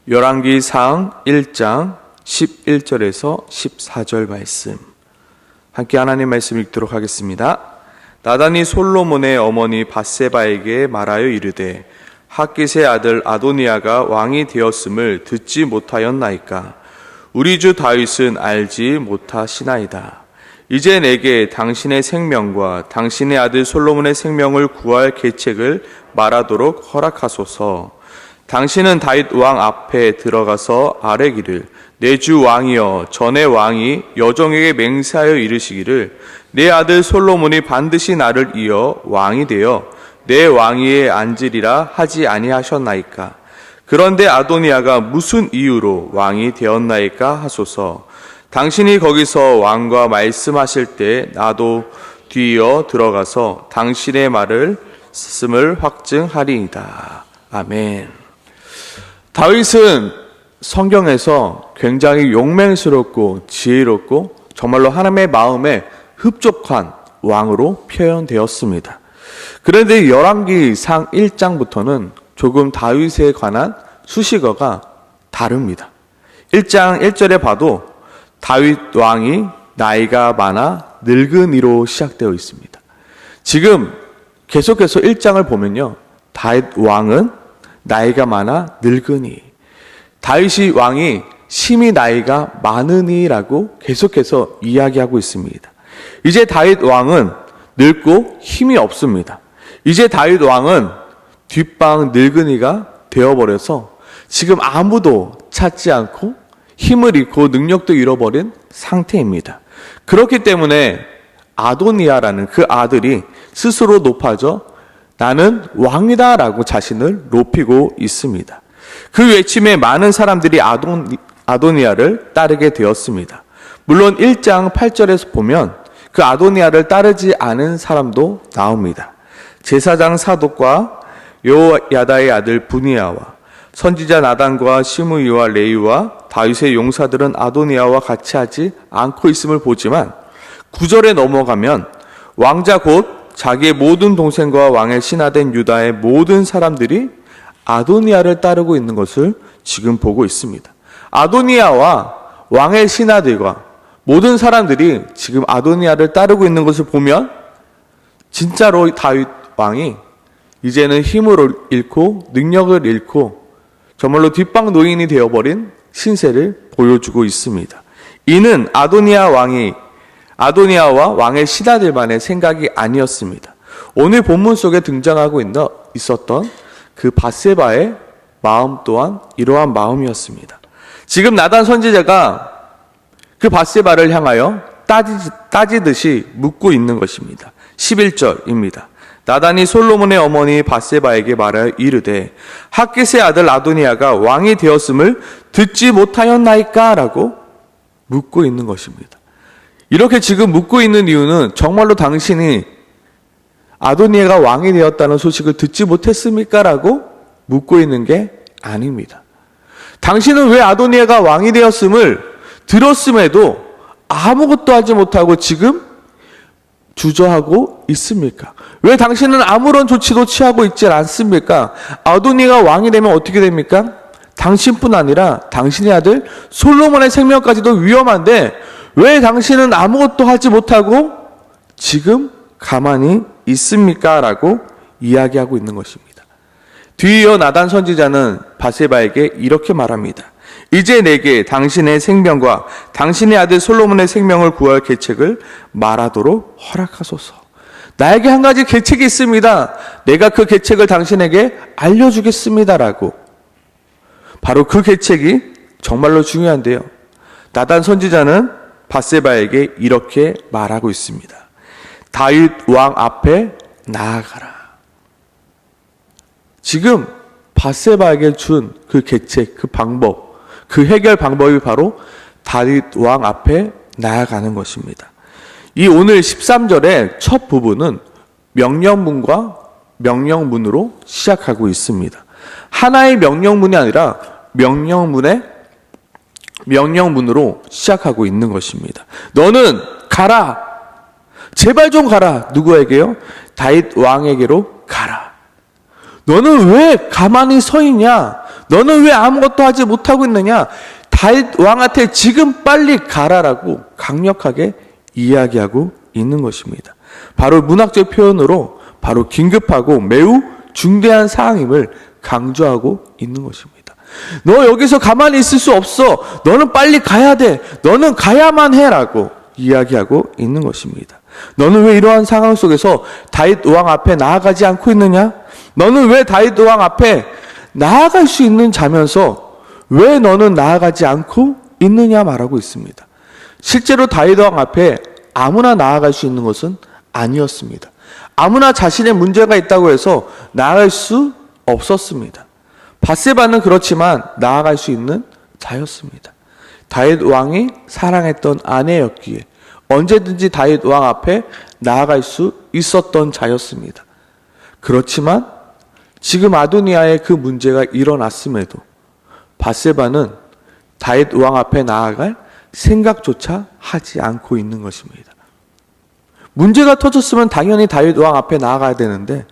열왕기상 1장 11절에서 14절 말씀, 함께 하나님 말씀 읽도록 하겠습니다. 나단이 솔로몬의 어머니 밧세바에게 말하여 이르되 핫깃의 아들 아도니아가 왕이 되었음을 듣지 못하였나이까? 우리 주 다윗은 알지 못하시나이다. 이제 내게 당신의 생명과 당신의 아들 솔로몬의 생명을 구할 계책을 말하도록 허락하소서. 당신은 다윗 왕 앞에 들어가서 아뢰기를 내 주 왕이여, 전에 왕이 여종에게 맹세하여 이르시기를 내 아들 솔로몬이 반드시 나를 이어 왕이 되어 내 왕위에 앉으리라 하지 아니하셨나이까? 그런데 아도니아가 무슨 이유로 왕이 되었나이까 하소서. 당신이 거기서 왕과 말씀하실 때 나도 뒤이어 들어가서 당신의 말씀을 확증하리이다. 아멘. 다윗은 성경에서 굉장히 용맹스럽고 지혜롭고 정말로 하나님의 마음에 흡족한 왕으로 표현되었습니다. 그런데 열왕기상 1장부터는 조금 다윗에 관한 수식어가 다릅니다. 1장 1절에 봐도 다윗 왕이 나이가 많아 늙은이로 시작되어 있습니다. 지금 계속해서 1장을 보면요, 다윗 왕은 나이가 많아 늙으니, 다윗이 왕이 심히 나이가 많으니라고 계속해서 이야기하고 있습니다. 이제 다윗 왕은 늙고 힘이 없습니다. 이제 다윗 왕은 뒷방 늙은이가 되어버려서 지금 아무도 찾지 않고 힘을 잃고 능력도 잃어버린 상태입니다. 그렇기 때문에 아도니아라는 그 아들이 스스로 높아져 나는 왕이다 라고 자신을 높이고 있습니다. 그 외침에 많은 사람들이 아도니아를 따르게 되었습니다. 물론 1장 8절에서 보면 그 아도니아를 따르지 않은 사람도 나옵니다. 제사장 사독과 여호야다의 아들 분이야와 선지자 나단과 시므이와 레위와 다윗의 용사들은 아도니아와 같이 하지 않고 있음을 보지만 9절에 넘어가면 왕자 곧 자기의 모든 동생과 왕의 신하된 유다의 모든 사람들이 아도니아를 따르고 있는 것을 지금 보고 있습니다. 아도니아와 왕의 신하들과 모든 사람들이 지금 아도니아를 따르고 있는 것을 보면 진짜로 다윗 왕이 이제는 힘을 잃고 능력을 잃고 정말로 뒷방 노인이 되어버린 신세를 보여주고 있습니다. 이는 아도니아와 왕의 신하들만의 생각이 아니었습니다. 오늘 본문 속에 등장하고 있었던 그 밧세바의 마음 또한 이러한 마음이었습니다. 지금 나단 선지자가 그 밧세바를 향하여 따지듯이 묻고 있는 것입니다. 11절입니다. 나단이 솔로몬의 어머니 밧세바에게 말하여 이르되 핫깃의 아들 아도니아가 왕이 되었음을 듣지 못하였나이까? 라고 묻고 있는 것입니다. 이렇게 지금 묻고 있는 이유는 정말로 당신이 아도니아가 왕이 되었다는 소식을 듣지 못했습니까? 라고 묻고 있는 게 아닙니다. 당신은 왜 아도니아가 왕이 되었음을 들었음에도 아무것도 하지 못하고 지금 주저하고 있습니까? 왜 당신은 아무런 조치도 취하고 있지 않습니까? 아도니아가 왕이 되면 어떻게 됩니까? 당신뿐 아니라 당신의 아들 솔로몬의 생명까지도 위험한데 왜 당신은 아무것도 하지 못하고 지금 가만히 있습니까? 라고 이야기하고 있는 것입니다. 뒤이어 나단 선지자는 밧세바에게 이렇게 말합니다. 이제 내게 당신의 생명과 당신의 아들 솔로몬의 생명을 구할 계책을 말하도록 허락하소서. 나에게 한 가지 계책이 있습니다. 내가 그 계책을 당신에게 알려주겠습니다. 라고. 바로 그 계책이 정말로 중요한데요. 나단 선지자는 밧세바에게 이렇게 말하고 있습니다. 다윗 왕 앞에 나아가라. 지금 밧세바에게 준 그 계책, 그 방법, 그 해결 방법이 바로 다윗 왕 앞에 나아가는 것입니다. 이 오늘 13절의 첫 부분은 명령문과 명령문으로 시작하고 있습니다. 하나의 명령문이 아니라 명령문으로 시작하고 있는 것입니다. 너는 가라. 제발 좀 가라. 누구에게요? 다윗 왕에게로 가라. 너는 왜 가만히 서 있냐? 너는 왜 아무것도 하지 못하고 있느냐? 다윗 왕한테 지금 빨리 가라라고 강력하게 이야기하고 있는 것입니다. 바로 문학적 표현으로 바로 긴급하고 매우 중대한 사항임을 강조하고 있는 것입니다. 너 여기서 가만히 있을 수 없어. 너는 빨리 가야 돼. 너는 가야만 해라고 이야기하고 있는 것입니다. 너는 왜 이러한 상황 속에서 다윗 왕 앞에 나아가지 않고 있느냐? 너는 왜 다윗 왕 앞에 나아갈 수 있는 자면서 왜 너는 나아가지 않고 있느냐 말하고 있습니다. 실제로 다윗 왕 앞에 아무나 나아갈 수 있는 것은 아니었습니다. 아무나 자신의 문제가 있다고 해서 나아갈 수 없었습니다. 밧세바는 그렇지만 나아갈 수 있는 자였습니다. 다윗 왕이 사랑했던 아내였기에 언제든지 다윗 왕 앞에 나아갈 수 있었던 자였습니다. 그렇지만 지금 아도니아의 그 문제가 일어났음에도 밧세바는 다윗 왕 앞에 나아갈 생각조차 하지 않고 있는 것입니다. 문제가 터졌으면 당연히 다윗 왕 앞에 나아가야 되는데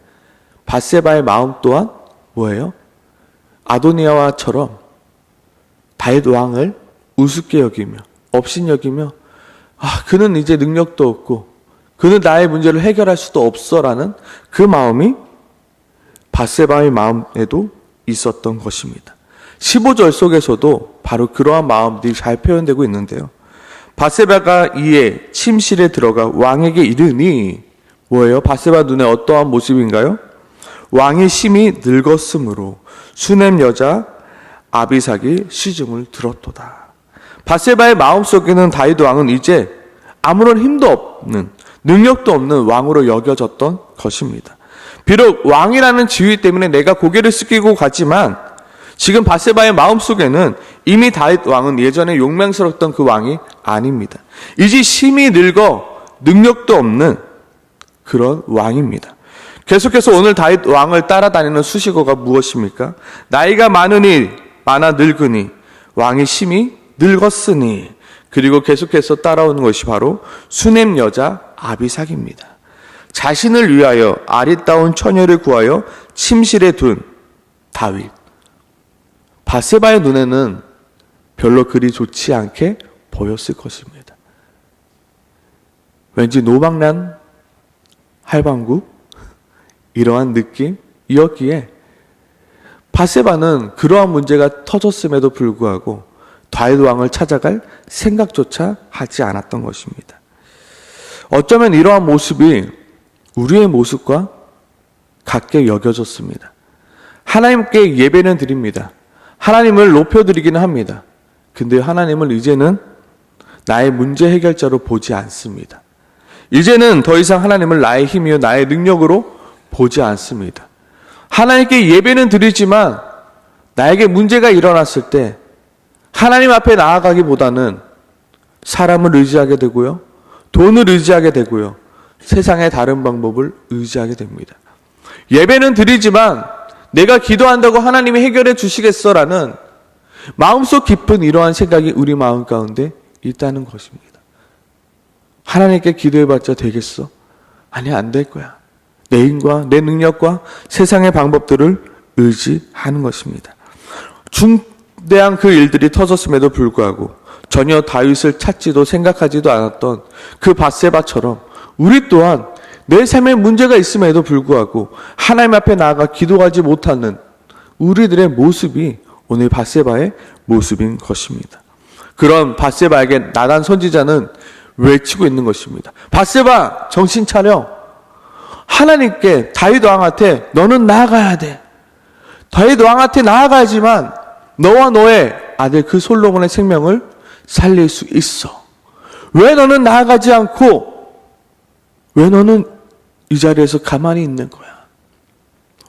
밧세바의 마음 또한 뭐예요? 아도니아와처럼 다윗 왕을 우습게 여기며 업신여기며 그는 이제 능력도 없고 그는 나의 문제를 해결할 수도 없어라는 그 마음이 밧세바의 마음에도 있었던 것입니다. 15절 속에서도 바로 그러한 마음들이 잘 표현되고 있는데요. 밧세바가 이에 침실에 들어가 왕에게 이르니 뭐예요? 밧세바 눈에 어떠한 모습인가요? 왕이 심히 늙었으므로 수넴 여자 아비삭이 시중을 들었도다. 밧세바의 마음속에는 다윗 왕은 이제 아무런 힘도 없는 능력도 없는 왕으로 여겨졌던 것입니다. 비록 왕이라는 지위 때문에 내가 고개를 숙이고 가지만 지금 밧세바의 마음속에는 이미 다윗 왕은 예전에 용맹스러웠던 그 왕이 아닙니다. 이제 심히 늙어 능력도 없는 그런 왕입니다. 계속해서 오늘 다윗 왕을 따라다니는 수식어가 무엇입니까? 나이가 많아 늙으니 왕이 심히 늙었으니 그리고 계속해서 따라오는 것이 바로 수넴 여자 아비삭입니다. 자신을 위하여 아리따운 처녀를 구하여 침실에 둔 다윗. 밧세바의 눈에는 별로 그리 좋지 않게 보였을 것입니다. 왠지 노망난 할방구 이러한 느낌이었기에 밧세바는 그러한 문제가 터졌음에도 불구하고 다윗 왕을 찾아갈 생각조차 하지 않았던 것입니다. 어쩌면 이러한 모습이 우리의 모습과 같게 여겨졌습니다. 하나님께 예배는 드립니다. 하나님을 높여드리기는 합니다. 근데 하나님을 이제는 나의 문제 해결자로 보지 않습니다. 이제는 더 이상 하나님을 나의 힘이요 나의 능력으로 보지 않습니다. 하나님께 예배는 드리지만 나에게 문제가 일어났을 때 하나님 앞에 나아가기보다는 사람을 의지하게 되고요. 돈을 의지하게 되고요. 세상의 다른 방법을 의지하게 됩니다. 예배는 드리지만 내가 기도한다고 하나님이 해결해 주시겠어라는 마음속 깊은 이러한 생각이 우리 마음 가운데 있다는 것입니다. 하나님께 기도해봤자 되겠어? 아니, 안 될 거야. 내 힘과 내 능력과 세상의 방법들을 의지하는 것입니다. 중대한 그 일들이 터졌음에도 불구하고 전혀 다윗을 찾지도 생각하지도 않았던 그 밧세바처럼 우리 또한 내 삶에 문제가 있음에도 불구하고 하나님 앞에 나아가 기도하지 못하는 우리들의 모습이 오늘 밧세바의 모습인 것입니다. 그런 밧세바에게 나단 선지자는 외치고 있는 것입니다. 밧세바, 정신 차려. 하나님께 다윗 왕한테 너는 나아가야 돼. 다윗 왕한테 나아가야지만 너와 너의 아들 그 솔로몬의 생명을 살릴 수 있어. 왜 너는 나아가지 않고 왜 너는 이 자리에서 가만히 있는 거야?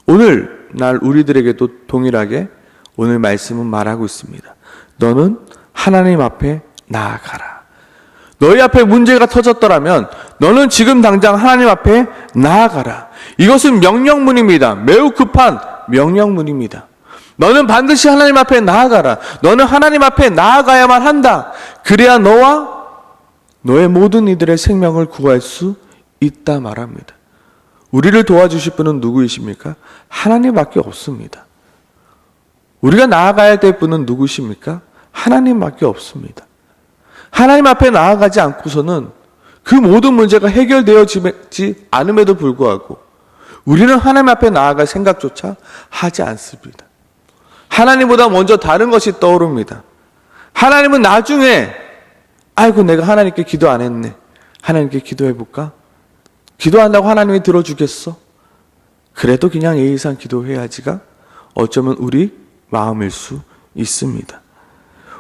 오늘 날 우리들에게도 동일하게 오늘 말씀은 말하고 있습니다. 너는 하나님 앞에 나아가라. 너희 앞에 문제가 터졌더라면 너는 지금 당장 하나님 앞에 나아가라. 이것은 명령문입니다. 매우 급한 명령문입니다. 너는 반드시 하나님 앞에 나아가라. 너는 하나님 앞에 나아가야만 한다. 그래야 너와 너의 모든 이들의 생명을 구할 수 있다 말합니다. 우리를 도와주실 분은 누구이십니까? 하나님밖에 없습니다. 우리가 나아가야 될 분은 누구십니까? 하나님밖에 없습니다. 하나님 앞에 나아가지 않고서는 그 모든 문제가 해결되어지지 않음에도 불구하고 우리는 하나님 앞에 나아갈 생각조차 하지 않습니다. 하나님보다 먼저 다른 것이 떠오릅니다. 하나님은 나중에 아이고 내가 하나님께 기도 안 했네. 하나님께 기도해볼까? 기도한다고 하나님이 들어주겠어? 그래도 그냥 예의상 기도해야지가 어쩌면 우리 마음일 수 있습니다.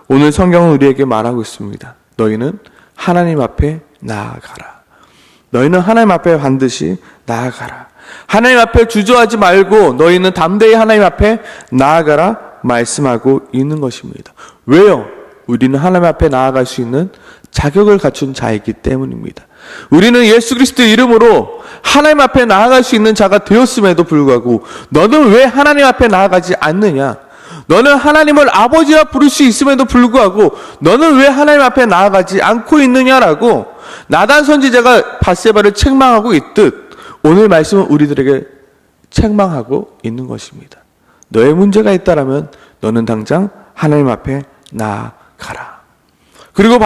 오늘 성경은 우리에게 말하고 있습니다. 너희는 하나님 앞에 나아가라. 너희는 하나님 앞에 반드시 나아가라. 하나님 앞에 주저하지 말고 너희는 담대히 하나님 앞에 나아가라 말씀하고 있는 것입니다. 왜요? 우리는 하나님 앞에 나아갈 수 있는 자격을 갖춘 자이기 때문입니다. 우리는 예수 그리스도의 이름으로 하나님 앞에 나아갈 수 있는 자가 되었음에도 불구하고 너는 왜 하나님 앞에 나아가지 않느냐? 너는 하나님을 아버지라 부를 수 있음에도 불구하고 너는 왜 하나님 앞에 나아가지 않고 있느냐라고 나단 선지자가 밧세바를 책망하고 있듯 오늘 말씀은 우리들에게 책망하고 있는 것입니다. 너의 문제가 있다라면 너는 당장 하나님 앞에 나아가라. 그리고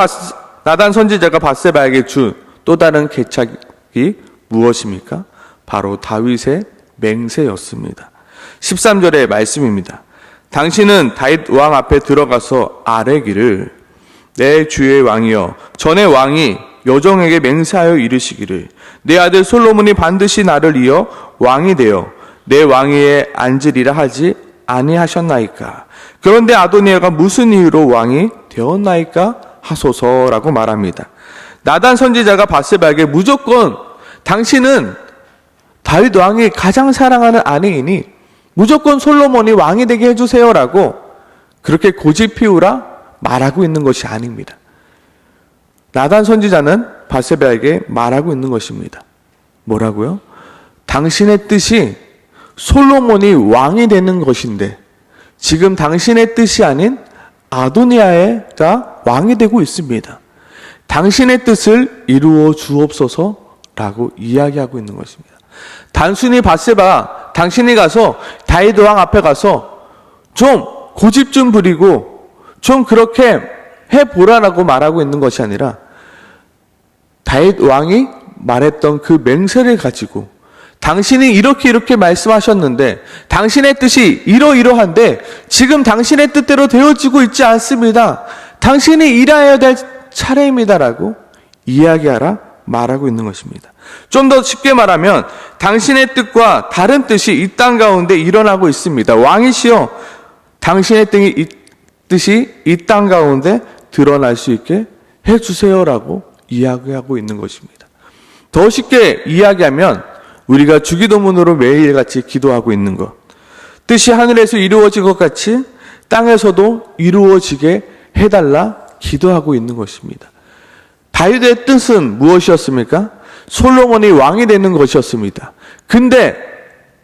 나단 선지자가 밧세바에게 준 또 다른 계책이 무엇입니까? 바로 다윗의 맹세였습니다. 13절의 말씀입니다. 당신은 다윗 왕 앞에 들어가서 아뢰기를 내 주의 왕이여 전에 왕이 여종에게 맹세하여 이르시기를 내 아들 솔로몬이 반드시 나를 이어 왕이 되어 내 왕위에 앉으리라 하지 아니하셨나이까? 그런데 아도니아가 무슨 이유로 왕이 되었나이까? 하소서라고 말합니다. 나단 선지자가 밧세바에게 무조건 당신은 다윗 왕이 가장 사랑하는 아내이니 무조건 솔로몬이 왕이 되게 해주세요라고 그렇게 고집 피우라 말하고 있는 것이 아닙니다. 나단 선지자는 밧세바에게 말하고 있는 것입니다. 뭐라고요? 당신의 뜻이 솔로몬이 왕이 되는 것인데 지금 당신의 뜻이 아닌 아도니아가 왕이 되고 있습니다. 당신의 뜻을 이루어 주옵소서라고 이야기하고 있는 것입니다. 단순히 밧세바 당신이 가서 다윗 왕 앞에 가서 좀 고집 좀 부리고 좀 그렇게 해보라라고 말하고 있는 것이 아니라 다윗 왕이 말했던 그 맹세를 가지고 당신이 이렇게 말씀하셨는데 당신의 뜻이 이러이러한데 지금 당신의 뜻대로 되어지고 있지 않습니다. 당신이 일해야 될 차례입니다라고 이야기하라 말하고 있는 것입니다. 좀 더 쉽게 말하면 당신의 뜻과 다른 뜻이 이 땅 가운데 일어나고 있습니다. 왕이시여 당신의 뜻이 이 땅 가운데 드러날 수 있게 해주세요라고 이야기하고 있는 것입니다. 더 쉽게 이야기하면 우리가 주기도문으로 매일같이 기도하고 있는 것, 뜻이 하늘에서 이루어진 것 같이 땅에서도 이루어지게 해달라 기도하고 있는 것입니다. 다윗의 뜻은 무엇이었습니까? 솔로몬이 왕이 되는 것이었습니다. 근데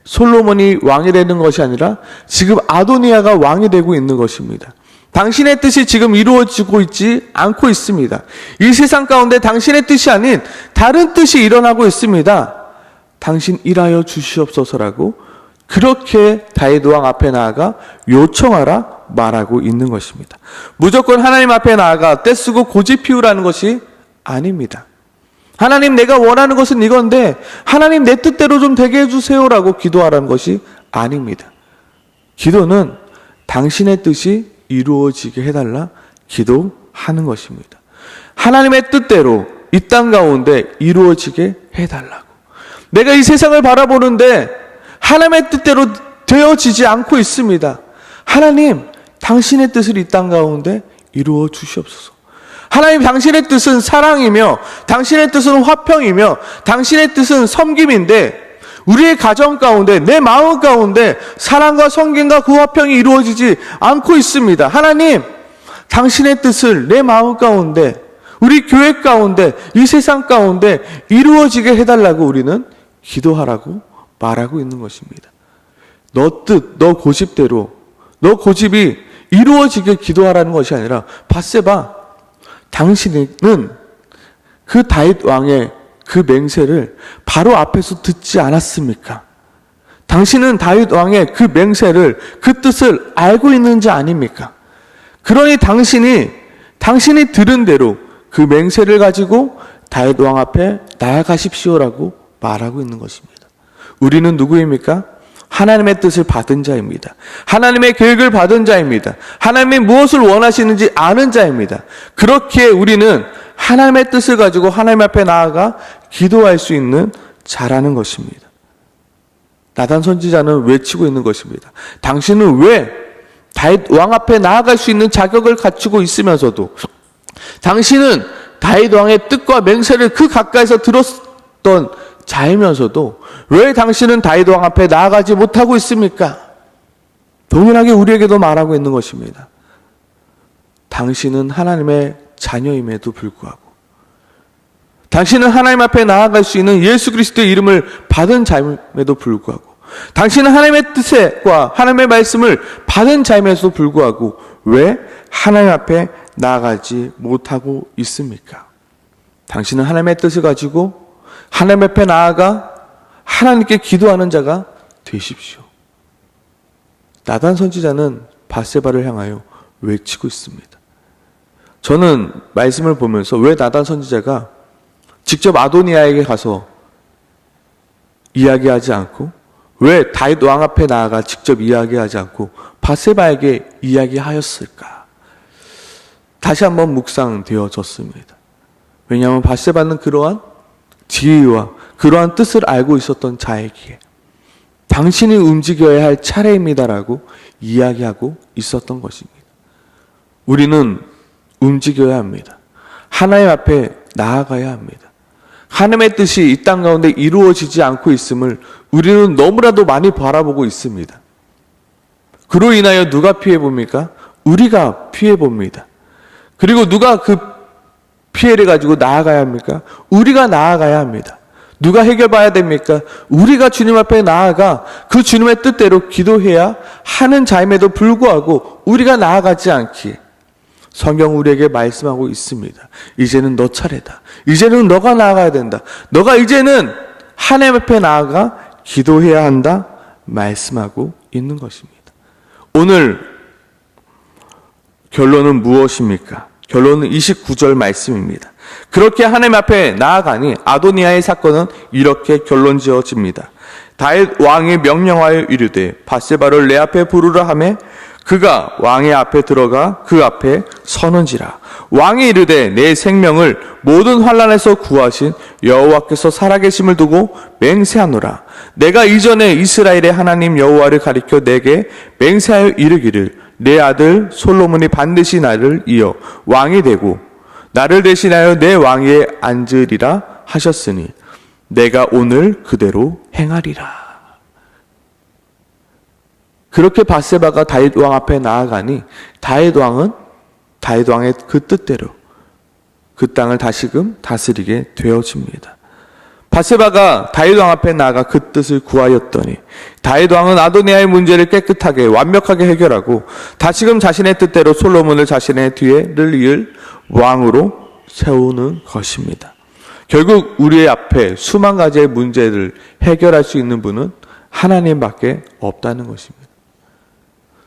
솔로몬이 왕이 되는 것이 아니라 지금 아도니아가 왕이 되고 있는 것입니다. 당신의 뜻이 지금 이루어지고 있지 않고 있습니다. 이 세상 가운데 당신의 뜻이 아닌 다른 뜻이 일어나고 있습니다. 당신 일하여 주시옵소서라고 그렇게 다윗 왕 앞에 나아가 요청하라 말하고 있는 것입니다. 무조건 하나님 앞에 나아가 떼쓰고 고집 피우라는 것이 아닙니다. 하나님 내가 원하는 것은 이건데 하나님 내 뜻대로 좀 되게 해주세요라고 기도하라는 것이 아닙니다. 기도는 당신의 뜻이 이루어지게 해달라 기도하는 것입니다. 하나님의 뜻대로 이 땅 가운데 이루어지게 해달라고. 내가 이 세상을 바라보는데 하나님의 뜻대로 되어지지 않고 있습니다. 하나님, 당신의 뜻을 이 땅 가운데 이루어 주시옵소서. 하나님, 당신의 뜻은 사랑이며 당신의 뜻은 화평이며 당신의 뜻은 섬김인데 우리의 가정 가운데 내 마음 가운데 사랑과 섬김과 그 화평이 이루어지지 않고 있습니다. 하나님, 당신의 뜻을 내 마음 가운데 우리 교회 가운데 이 세상 가운데 이루어지게 해달라고 우리는 기도하라고 말하고 있는 것입니다. 너 뜻, 너 고집대로 너 고집이 이루어지게 기도하라는 것이 아니라 밧세바, 당신은 그 다윗 왕의 그 맹세를 바로 앞에서 듣지 않았습니까? 당신은 다윗 왕의 그 맹세를, 그 뜻을 알고 있는지 아닙니까? 그러니 당신이 들은 대로 그 맹세를 가지고 다윗 왕 앞에 나아가십시오라고 말하고 있는 것입니다. 우리는 누구입니까? 하나님의 뜻을 받은 자입니다. 하나님의 계획을 받은 자입니다. 하나님이 무엇을 원하시는지 아는 자입니다. 그렇게 우리는 하나님의 뜻을 가지고 하나님 앞에 나아가 기도할 수 있는 자라는 것입니다. 나단 선지자는 외치고 있는 것입니다. 당신은 왜 다윗 왕 앞에 나아갈 수 있는 자격을 갖추고 있으면서도, 당신은 다윗 왕의 뜻과 맹세를 그 가까이서 들었던 자이면서도 왜 당신은 다윗 왕 앞에 나아가지 못하고 있습니까? 동일하게 우리에게도 말하고 있는 것입니다. 당신은 하나님의 자녀임에도 불구하고, 당신은 하나님 앞에 나아갈 수 있는 예수 그리스도의 이름을 받은 자임에도 불구하고, 당신은 하나님의 뜻과 하나님의 말씀을 받은 자임에도 불구하고 왜 하나님 앞에 나아가지 못하고 있습니까? 당신은 하나님의 뜻을 가지고 하나님 앞에 나아가 하나님께 기도하는 자가 되십시오. 나단 선지자는 밧세바를 향하여 외치고 있습니다. 저는 말씀을 보면서 왜 나단 선지자가 직접 아도니아에게 가서 이야기하지 않고, 왜 다윗 왕 앞에 나아가 직접 이야기하지 않고 밧세바에게 이야기하였을까? 다시 한번 묵상되어졌습니다. 왜냐하면 밧세바는 그러한 지혜와 그러한 뜻을 알고 있었던 자이기에 당신이 움직여야 할 차례입니다라고 이야기하고 있었던 것입니다. 우리는 움직여야 합니다. 하나님 앞에 나아가야 합니다. 하나님의 뜻이 이 땅 가운데 이루어지지 않고 있음을 우리는 너무나도 많이 바라보고 있습니다. 그로 인하여 누가 피해봅니까? 우리가 피해봅니다. 그리고 누가 그 피해를 가지고 나아가야 합니까? 우리가 나아가야 합니다. 누가 해결봐야 됩니까? 우리가 주님 앞에 나아가 그 주님의 뜻대로 기도해야 하는 자임에도 불구하고 우리가 나아가지 않기에 성경 우리에게 말씀하고 있습니다. 이제는 너 차례다. 이제는 너가 나아가야 된다. 너가 이제는 하나님 앞에 나아가 기도해야 한다. 말씀하고 있는 것입니다. 오늘 결론은 무엇입니까? 결론은 29절 말씀입니다. 그렇게 하나님 앞에 나아가니 아도니아의 사건은 이렇게 결론 지어집니다. 다윗 왕이 명령하여 이르되 밧세바를 내 앞에 부르라 하매 그가 왕의 앞에 들어가 그 앞에 서는지라. 왕이 이르되 내 생명을 모든 환난에서 구하신 여호와께서 살아계심을 두고 맹세하노라. 내가 이전에 이스라엘의 하나님 여호와를 가리켜 내게 맹세하여 이르기를 내 아들 솔로몬이 반드시 나를 이어 왕이 되고 나를 대신하여 내 왕위에 앉으리라 하셨으니 내가 오늘 그대로 행하리라. 그렇게 밧세바가 다윗 왕 앞에 나아가니 다윗 왕의 그 뜻대로 그 땅을 다시금 다스리게 되어집니다. 밧세바가 다윗 왕 앞에 나아가 그 뜻을 구하였더니 다윗 왕은 아도니아의 문제를 깨끗하게 완벽하게 해결하고 다시금 자신의 뜻대로 솔로몬을 자신의 뒤에를 이을 왕으로 세우는 것입니다. 결국 우리의 앞에 수만 가지의 문제를 해결할 수 있는 분은 하나님밖에 없다는 것입니다.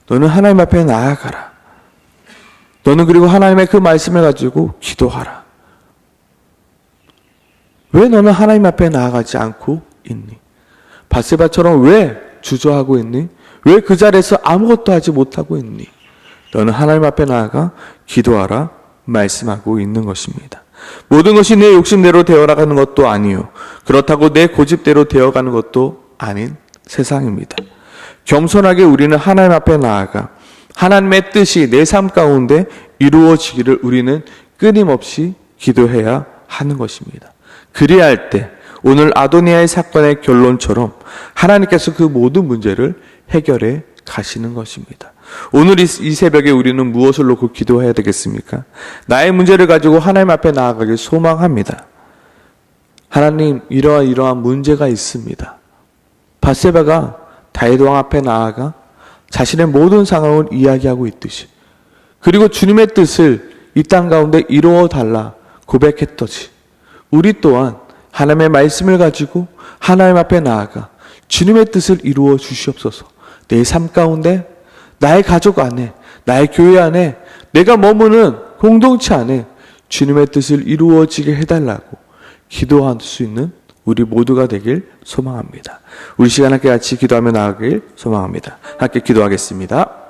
너는 하나님 앞에 나아가라. 너는 그리고 하나님의 그 말씀을 가지고 기도하라. 왜 너는 하나님 앞에 나아가지 않고 있니? 밧세바처럼 왜 주저하고 있니? 왜 그 자리에서 아무것도 하지 못하고 있니? 너는 하나님 앞에 나아가 기도하라 말씀하고 있는 것입니다. 모든 것이 내 욕심대로 되어나가는 것도 아니요 그렇다고 내 고집대로 되어가는 것도 아닌 세상입니다. 겸손하게 우리는 하나님 앞에 나아가 하나님의 뜻이 내 삶 가운데 이루어지기를 우리는 끊임없이 기도해야 하는 것입니다. 그리야 할 때 오늘 아도니아의 사건의 결론처럼 하나님께서 그 모든 문제를 해결해 가시는 것입니다. 오늘 이 새벽에 우리는 무엇을 놓고 기도해야 되겠습니까? 나의 문제를 가지고 하나님 앞에 나아가길 소망합니다. 하나님, 이러한 문제가 있습니다. 밧세바가 다윗 왕 앞에 나아가 자신의 모든 상황을 이야기하고 있듯이, 그리고 주님의 뜻을 이 땅 가운데 이루어 달라 고백했듯이 우리 또한 하나님의 말씀을 가지고 하나님 앞에 나아가 주님의 뜻을 이루어 주시옵소서. 내 삶 가운데, 나의 가족 안에, 나의 교회 안에, 내가 머무는 공동체 안에 주님의 뜻을 이루어지게 해달라고 기도할 수 있는 우리 모두가 되길 소망합니다. 우리 시간 함께 같이 기도하며 나아가길 소망합니다. 함께 기도하겠습니다.